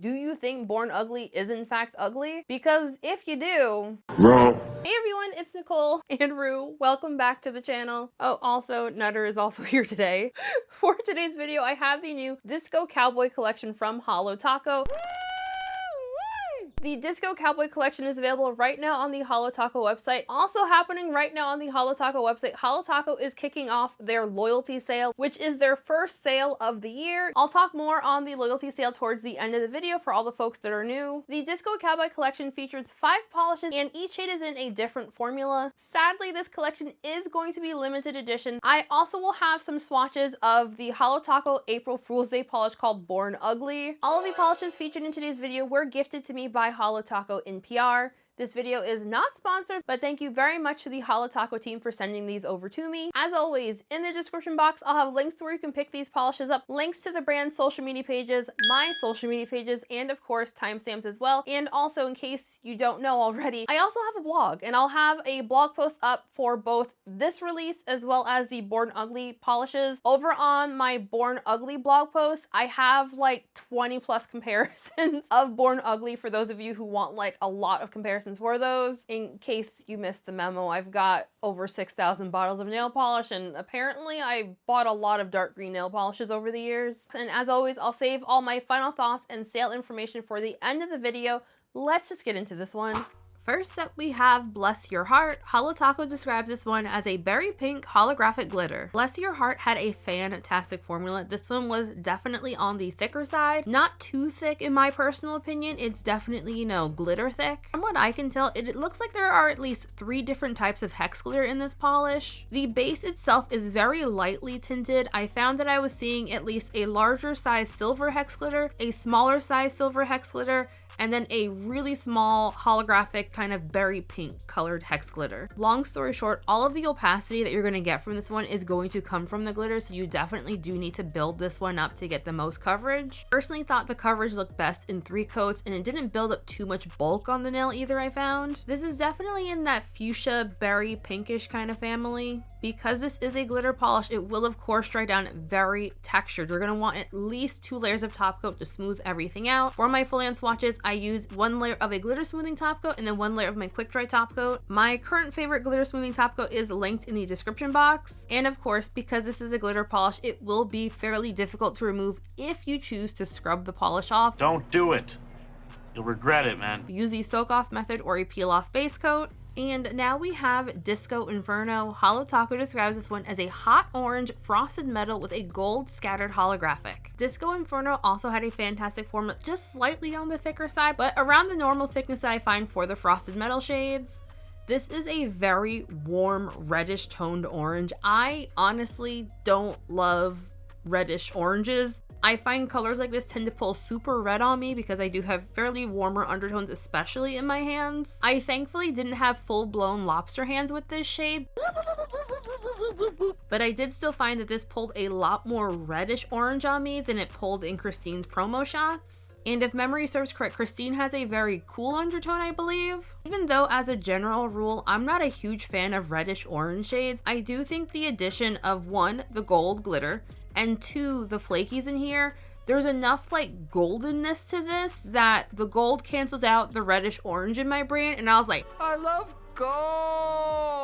Do you think Born Ugly is in fact ugly? Because if you do, Wrong. hey everyone, it's Nicole and Rue. Welcome back to the channel. Oh, also, Nutter is also here today. For today's video, I have the new Disco Cowboy collection from Holo Taco. The Disco Cowboy collection is available right now on the Holo Taco website. Also happening right now on the Holo Taco website, Holo Taco is kicking off their loyalty sale, which is their first sale of the year. I'll talk more on the loyalty sale towards the end of the video for all the folks that are new. The Disco Cowboy collection features 5 polishes and each shade is in a different formula. Sadly, this collection is going to be limited edition. I also will have some swatches of the Holo Taco April Fool's Day polish called Born Ugly. All of the polishes featured in today's video were gifted to me by Holo Taco in PR. This video is not sponsored, but thank you very much to the Holo Taco team for sending these over to me. As always, in the description box, I'll have links to where you can pick these polishes up, links to the brand's social media pages, my social media pages, and of course, timestamps as well. And also, in case you don't know already, I also have a blog, and I'll have a blog post up for both this release as well as the Born Ugly polishes. Over on my Born Ugly blog post, I have like 20 plus comparisons of Born Ugly for those of you who want like a lot of comparisons for those. In case you missed the memo, I've got over 6,000 bottles of nail polish, and apparently I bought a lot of dark green nail polishes over the years. And as always, I'll save all my final thoughts and sale information for the end of the video. Let's just get into this one. First up, we have Bless Your Heart. Holo Taco describes this one as a berry pink holographic glitter. Bless Your Heart had a fantastic formula. This one was definitely on the thicker side. Not too thick in my personal opinion. It's definitely, you know, glitter thick. From what I can tell, it looks like there are at least 3 different types of hex glitter in this polish. The base itself is very lightly tinted. I found that I was seeing at least a larger size silver hex glitter, a smaller size silver hex glitter, and then a really small holographic kind of berry pink colored hex glitter. Long story short, all of the opacity that you're gonna get from this one is going to come from the glitter, so you definitely do need to build this one up to get the most coverage. Personally thought the coverage looked best in 3 coats, and it didn't build up too much bulk on the nail either, I found. This is definitely in that fuchsia berry pinkish kind of family. Because this is a glitter polish, it will of course dry down very textured. You're gonna want at least 2 layers of top coat to smooth everything out. For my full-hand swatches, I used 1 layer of a glitter smoothing top coat and then 1 layer of my quick dry top coat. My current favorite glitter smoothing top coat is linked in the description box. And of course, because this is a glitter polish, it will be fairly difficult to remove if you choose to scrub the polish off. Don't do it. You'll regret it, man. Use the soak off method or a peel off base coat. And now we have Disco Inferno. Holo Taco describes this one as a hot orange frosted metal with a gold scattered holographic. Disco Inferno also had a fantastic formula, just slightly on the thicker side, but around the normal thickness that I find for the frosted metal shades. This is a very warm reddish toned orange. I honestly don't love reddish oranges. I find colors like this tend to pull super red on me because I do have fairly warmer undertones, especially in my hands. I thankfully didn't have full-blown lobster hands with this shade, but I did still find that this pulled a lot more reddish orange on me than it pulled in Christine's promo shots. And if memory serves correct, Christine has a very cool undertone, I believe. Even though as a general rule, I'm not a huge fan of reddish orange shades, I do think the addition of 1, the gold glitter, and 2, the flakies in here, there's enough like goldenness to this that the gold cancels out the reddish orange in my brain, and I was like, I love gold!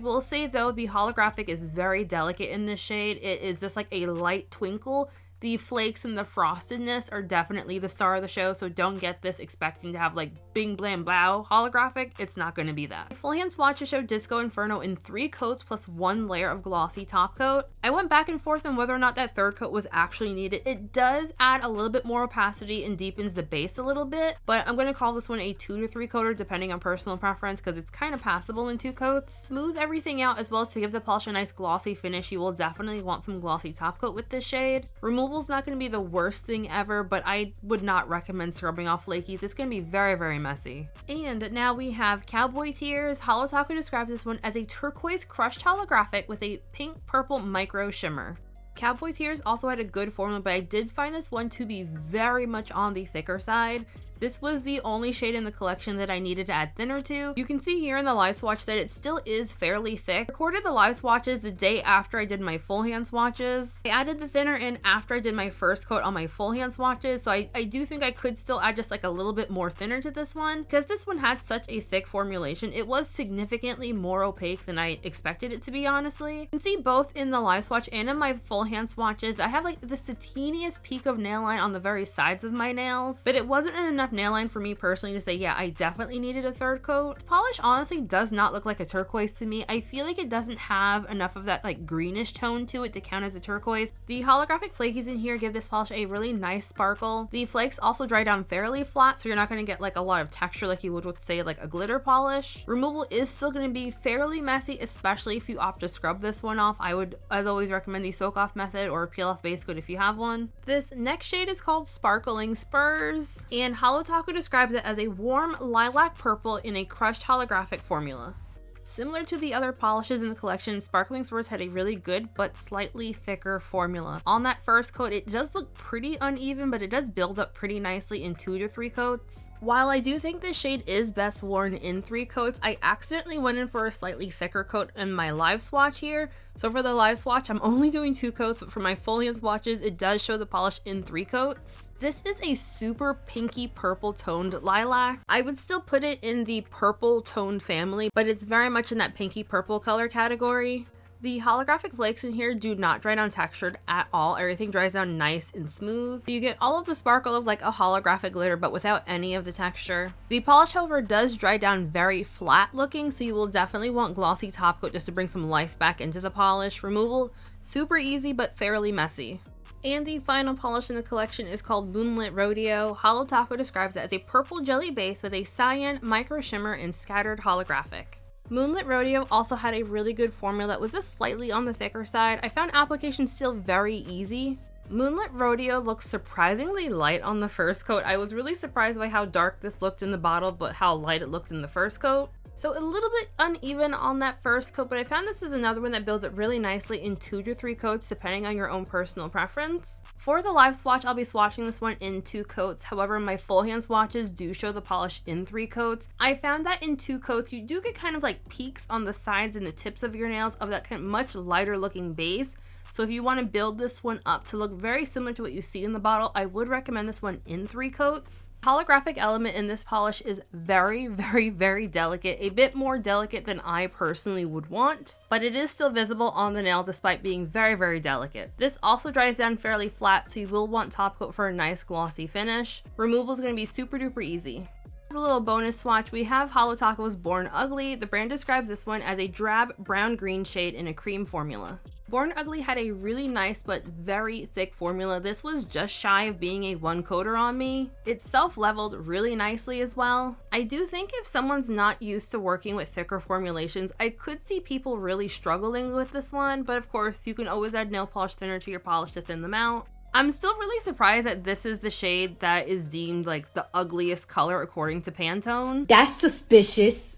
We'll say though, the holographic is very delicate in this shade. It is just like a light twinkle. The flakes and the frostedness are definitely the star of the show, so don't get this expecting to have like bing blam blow holographic. It's not going to be that. Full hand swatches show Disco Inferno in 3 coats plus 1 layer of glossy top coat. I went back and forth on whether or not that 3rd coat was actually needed. It does add a little bit more opacity and deepens the base a little bit, but I'm going to call this one a 2 to 3 coater depending on personal preference because it's kind of passable in 2 coats. Smooth everything out as well as to give the polish a nice glossy finish. You will definitely want some glossy top coat with this shade. Removal's not going to be the worst thing ever, but I would not recommend scrubbing off flakies. It's going to be very, very messy. And now we have Cowboy Tears. Holo Taco describes this one as a turquoise crushed holographic with a pink purple micro shimmer. Cowboy Tears also had a good formula, but I did find this one to be very much on the thicker side. This was the only shade in the collection that I needed to add thinner to. You can see here in the live swatch that it still is fairly thick. I recorded the live swatches the day after I did my full hand swatches. I added the thinner in after I did my first coat on my full hand swatches, so I do think I could still add just like a little bit more thinner to this one, because this one had such a thick formulation. It was significantly more opaque than I expected it to be, honestly. You can see both in the live swatch and in my full hand swatches, I have like this the teeniest peak of nail line on the very sides of my nails, but it wasn't enough nail line for me personally to say, yeah, I definitely needed a third coat. This polish honestly does not look like a turquoise to me. I feel like it doesn't have enough of that like greenish tone to it to count as a turquoise. The holographic flakies in here give this polish a really nice sparkle. The flakes also dry down fairly flat, so you're not going to get like a lot of texture like you would with, say, like a glitter polish. Removal is still going to be fairly messy, especially if you opt to scrub this one off. I would, as always, recommend the soak off method or peel off base coat if you have one. This next shade is called Sparkling Spurs, and Holo Taco describes it as a warm lilac purple in a crushed holographic formula. Similar to the other polishes in the collection, Sparkling Spurs had a really good but slightly thicker formula. On that first coat, it does look pretty uneven, but it does build up pretty nicely in 2 to 3 coats. While I do think this shade is best worn in 3 coats, I accidentally went in for a slightly thicker coat in my live swatch here. So for the live swatch, I'm only doing 2 coats, but for my full hand swatches, it does show the polish in 3 coats. This is a super pinky purple toned lilac. I would still put it in the purple toned family, but it's very much in that pinky purple color category. The holographic flakes in here do not dry down textured at all. Everything dries down nice and smooth. You get all of the sparkle of like a holographic glitter, but without any of the texture. The polish, however, does dry down very flat looking, so you will definitely want glossy top coat just to bring some life back into the polish. Removal, super easy, but fairly messy. And the final polish in the collection is called Moonlit Rodeo. Holo Taco describes it as a purple jelly base with a cyan, micro shimmer, and scattered holographic. Moonlit Rodeo also had a really good formula that was just slightly on the thicker side. I found application still very easy. Moonlit Rodeo looks surprisingly light on the first coat. I was really surprised by how dark this looked in the bottle, but how light it looked in the first coat. So a little bit uneven on that first coat, but I found this is another one that builds up really nicely in 2 to 3 coats depending on your own personal preference. For the live swatch, I'll be swatching this one in 2 coats. However, my full hand swatches do show the polish in 3 coats. I found that in 2 coats, you do get kind of like peaks on the sides and the tips of your nails of that kind of much lighter looking base. So if you want to build this one up to look very similar to what you see in the bottle, I would recommend this one in 3 coats. Holographic element in this polish is very, very, very delicate, a bit more delicate than I personally would want, but it is still visible on the nail despite being very, very delicate. This also dries down fairly flat, so you will want top coat for a nice glossy finish. Removal is going to be super duper easy. As a little bonus swatch, we have Holo Taco's Born Ugly. The brand describes this one as a drab brown-green shade in a cream formula. Born Ugly had a really nice but very thick formula. This was just shy of being a 1-coater on me. It self-leveled really nicely as well. I do think if someone's not used to working with thicker formulations, I could see people really struggling with this one, but of course you can always add nail polish thinner to your polish to thin them out. I'm still really surprised that this is the shade that is deemed like the ugliest color according to Pantone. That's suspicious.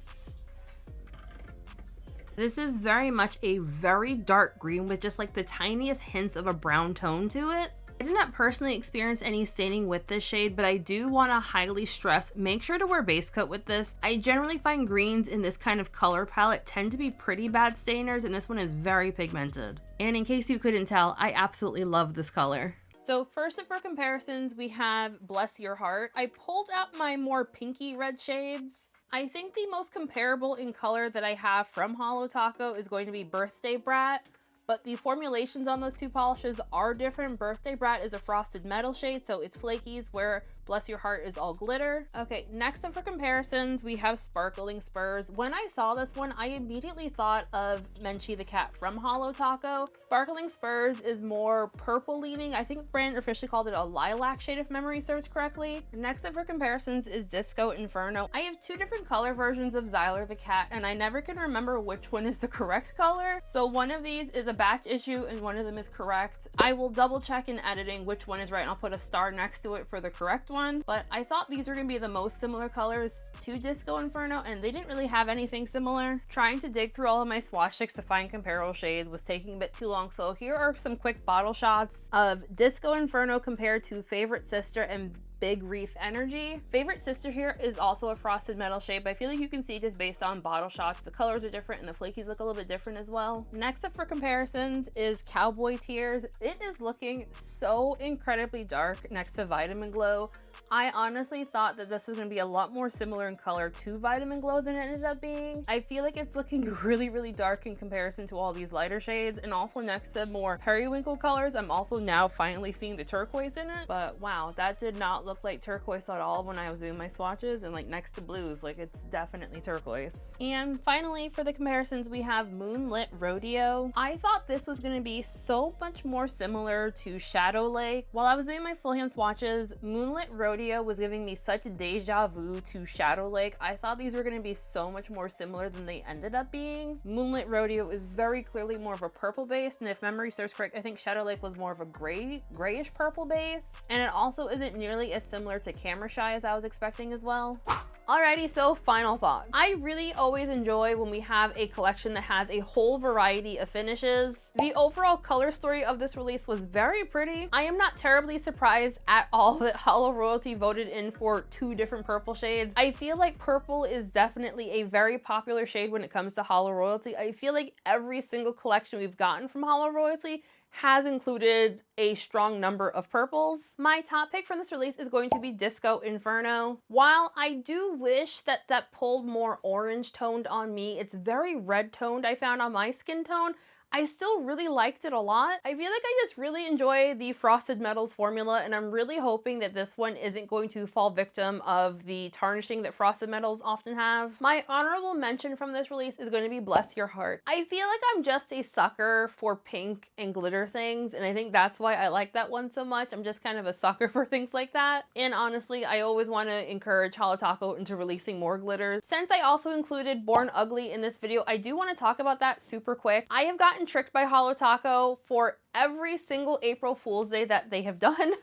This is very much a very dark green with just like the tiniest hints of a brown tone to it. I did not personally experience any staining with this shade, but I do want to highly stress, make sure to wear base coat with this. I generally find greens in this kind of color palette tend to be pretty bad stainers, and this one is very pigmented. And in case you couldn't tell, I absolutely love this color. So first up for comparisons, we have Bless Your Heart. I pulled out my more pinky red shades. I think the most comparable in color that I have from Holo Taco is going to be Birthday Brat, but the formulations on those 2 polishes are different. Birthday Brat is a frosted metal shade, so it's flakies, where Bless Your Heart is all glitter. Okay, next up for comparisons, we have Sparkling Spurs. When I saw this one, I immediately thought of Menchie the cat from Holo Taco. Sparkling Spurs is more purple leaning. I think the brand officially called it a lilac shade if memory serves correctly. Next up for comparisons is Disco Inferno. I have 2 different color versions of Xyler the cat, and I never can remember which one is the correct color. So one of these is a batch issue and one of them is correct. I will double check in editing which one is right and I'll put a star next to it for the correct one, but I thought these were going to be the most similar colors to Disco Inferno and they didn't really have anything similar. Trying to dig through all of my swatch sticks to find comparable shades was taking a bit too long, so here are some quick bottle shots of Disco Inferno compared to Favorite Sister and big reef energy. Favorite sister here is also a frosted metal shade, but I feel like you can see just based on bottle shots, the colors are different and the flakies look a little bit different as well. Next up for comparisons is Cowboy Tears. It is looking so incredibly dark next to Vitamin Glow. I honestly thought that this was going to be a lot more similar in color to Vitamin Glow than it ended up being. I feel like it's looking really dark in comparison to all these lighter shades, and also next to more periwinkle colors, I'm also now finally seeing the turquoise in it. But wow, that did not look like turquoise at all when I was doing my swatches, and like next to blues, like it's definitely turquoise. And finally for the comparisons, we have Moonlit Rodeo. I thought this was going to be so much more similar to Shadow Lake. While I was doing my full hand swatches, Moonlit Rodeo was giving me such a deja vu to Shadow Lake. I thought these were going to be so much more similar than they ended up being. Moonlit Rodeo is very clearly more of a purple base, and if memory serves correct, I think Shadow Lake was more of a grayish purple base, and it also isn't nearly as similar to Camera Shy as I was expecting as well. Alrighty, so final thought. I really always enjoy when we have a collection that has a whole variety of finishes. The overall color story of this release was very pretty. I am not terribly surprised at all that Holo Royalty voted in for 2 different purple shades. I feel like purple is definitely a very popular shade when it comes to Holo Royalty. I feel like every single collection we've gotten from Holo Royalty has included a strong number of purples. My top pick from this release is going to be Disco Inferno. While I do wish that that pulled more orange toned on me, it's very red toned I found on my skin tone. I still really liked it a lot. I feel like I just really enjoy the Frosted Metals formula, and I'm really hoping that this one isn't going to fall victim of the tarnishing that Frosted Metals often have. My honorable mention from this release is going to be Bless Your Heart. I feel like I'm just a sucker for pink and glitter things, and I think that's why I like that one so much. I'm just kind of a sucker for things like that. And honestly, I always want to encourage Holo Taco into releasing more glitters. Since I also included Born Ugly in this video, I do want to talk about that super quick. I have gotten tricked by Holo Taco for every single April Fool's Day that they have done.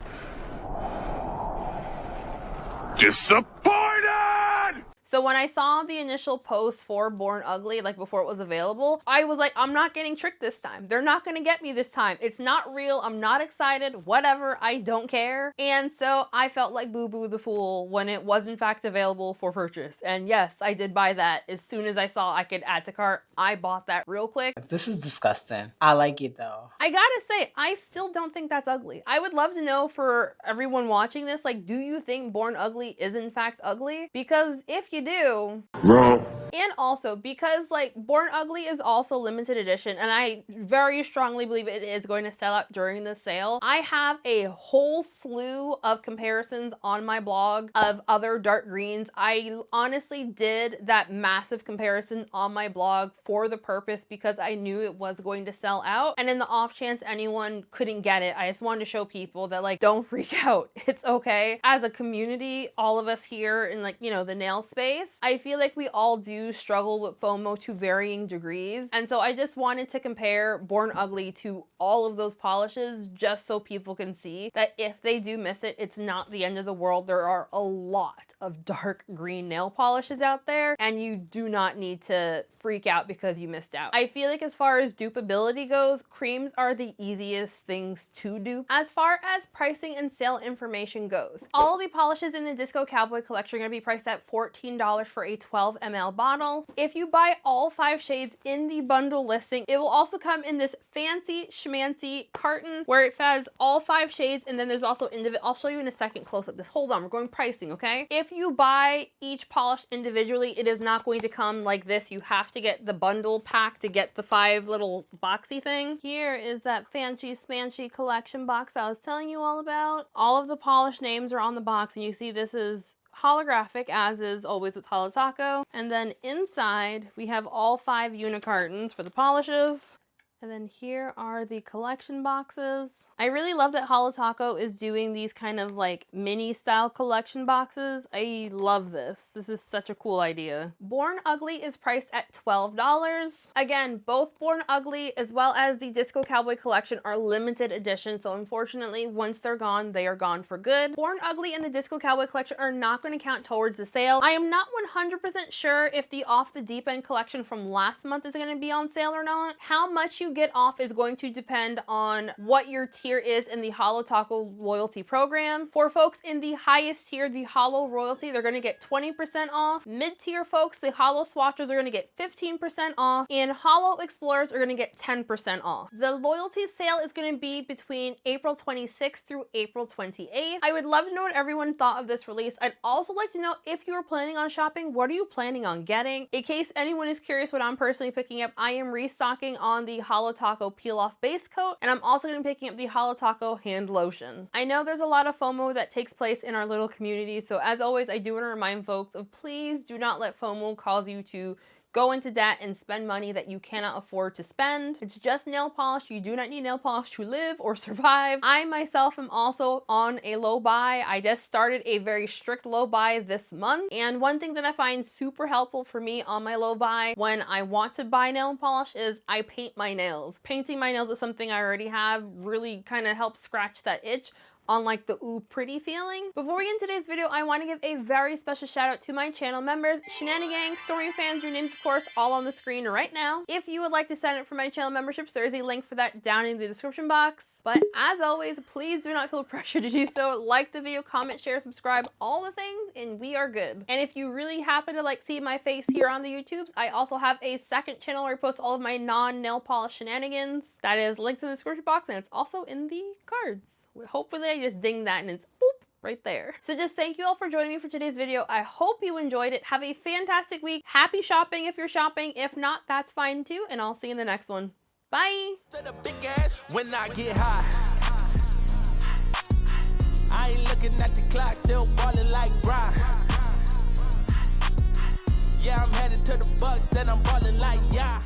Disappointed! So when I saw the initial post for Born Ugly, like before it was available, I was like, I'm not getting tricked this time. They're not gonna get me this time. It's not real. I'm not excited. Whatever. I don't care. And so I felt like Boo Boo the Fool when it was in fact available for purchase. And yes, I did buy that. As soon as I saw I could add to cart, I bought that real quick. This is disgusting. I like it though. I gotta say, I still don't think that's ugly. I would love to know for everyone watching this, like, do you think Born Ugly is in fact ugly? Because if you do, No. and also because like Born Ugly is also limited edition, and I very strongly believe it is going to sell out during the sale. I have a whole slew of comparisons on my blog of other dark greens. I honestly did that massive comparison on my blog for the purpose because I knew it was going to sell out, and in the off chance anyone couldn't get it, I just wanted to show people that like, don't freak out. It's okay. As a community, all of us here in like, you know, the nail space, I feel like we all do struggle with FOMO to varying degrees. And so I just wanted to compare Born Ugly to all of those polishes just so people can see that if they do miss it, it's not the end of the world. There are a lot of dark green nail polishes out there, and you do not need to freak out because you missed out. I feel like as far as dupeability goes, creams are the easiest things to dupe. As far as pricing and sale information goes, all the polishes in the Disco Cowboy collection are going to be priced at $14 for a 12 ml bottle. If you buy all 5 shades in the bundle listing, it will also come in this fancy schmancy carton where it has all 5 shades, and then there's also individual. I'll show you in a second close up. Just hold on, we're going pricing, okay? If you buy each polish individually, it is not going to come like this. You have to get the bundle pack to get the 5 little boxy thing. Here is that fancy smanchy collection box I was telling you all about. All of the polish names are on the box, and you see this is holographic, as is always with Holo Taco. And then inside we have all 5 unicartons for the polishes. And then here are the collection boxes. I really love that Holo Taco is doing these kind of like mini style collection boxes. I love this. This is such a cool idea. Born Ugly is priced at $12. Again, both Born Ugly as well as the Disco Cowboy collection are limited edition, so unfortunately once they're gone, they are gone for good. Born Ugly and the Disco Cowboy collection are not going to count towards the sale. I am not 100% sure if the Off the Deep End collection from last month is going to be on sale or not. How much you you get off is going to depend on what your tier is in the Holo Taco loyalty program. For folks in the highest tier, the Holo royalty, they're going to get 20% off. Mid-tier folks, the Holo Swatches are going to get 15% off, and Holo Explorers are going to get 10% off. The loyalty sale is going to be between April 26th through April 28th. I would love to know what everyone thought of this release. I'd also like to know, if you are planning on shopping, what are you planning on getting? In case anyone is curious what I'm personally picking up, I am restocking on the Holo Taco Peel Off Base Coat, and I'm also going to be picking up the Holo Taco Hand Lotion. I know there's a lot of FOMO that takes place in our little community, so as always, I do want to remind folks of, please do not let FOMO cause you to go into debt and spend money that you cannot afford to spend. It's just nail polish. You do not need nail polish to live or survive. I myself am also on a low buy. I just started a very strict low buy this month. And one thing that I find super helpful for me on my low buy when I want to buy nail polish is I paint my nails. Painting my nails is something I already have, really kind of helps scratch that itch on like the ooh pretty feeling. Before we end today's video, I want to give a very special shout out to my channel members, Shenanigang, Story Fans, your names of course all on the screen right now. If you would like to sign up for my channel memberships, there is a link for that down in the description box. But as always, please do not feel pressure to do so. Like the video, comment, share, subscribe, all the things, and we are good. And if you really happen to like see my face here on the YouTubes, I also have a second channel where I post all of my non-nail polish shenanigans. That is linked in the description box, and it's also in the cards. Hopefully I just ding that and it's boop right there. So just thank you all for joining me for today's video. I hope you enjoyed it. Have a fantastic week. Happy shopping if you're shopping. If not, that's fine too. And I'll see you in the next one. Bye. When I get high, I ain't looking at the clock, still balling like Brian. Yeah, I'm headed to the Bucks, then I'm balling like yeah.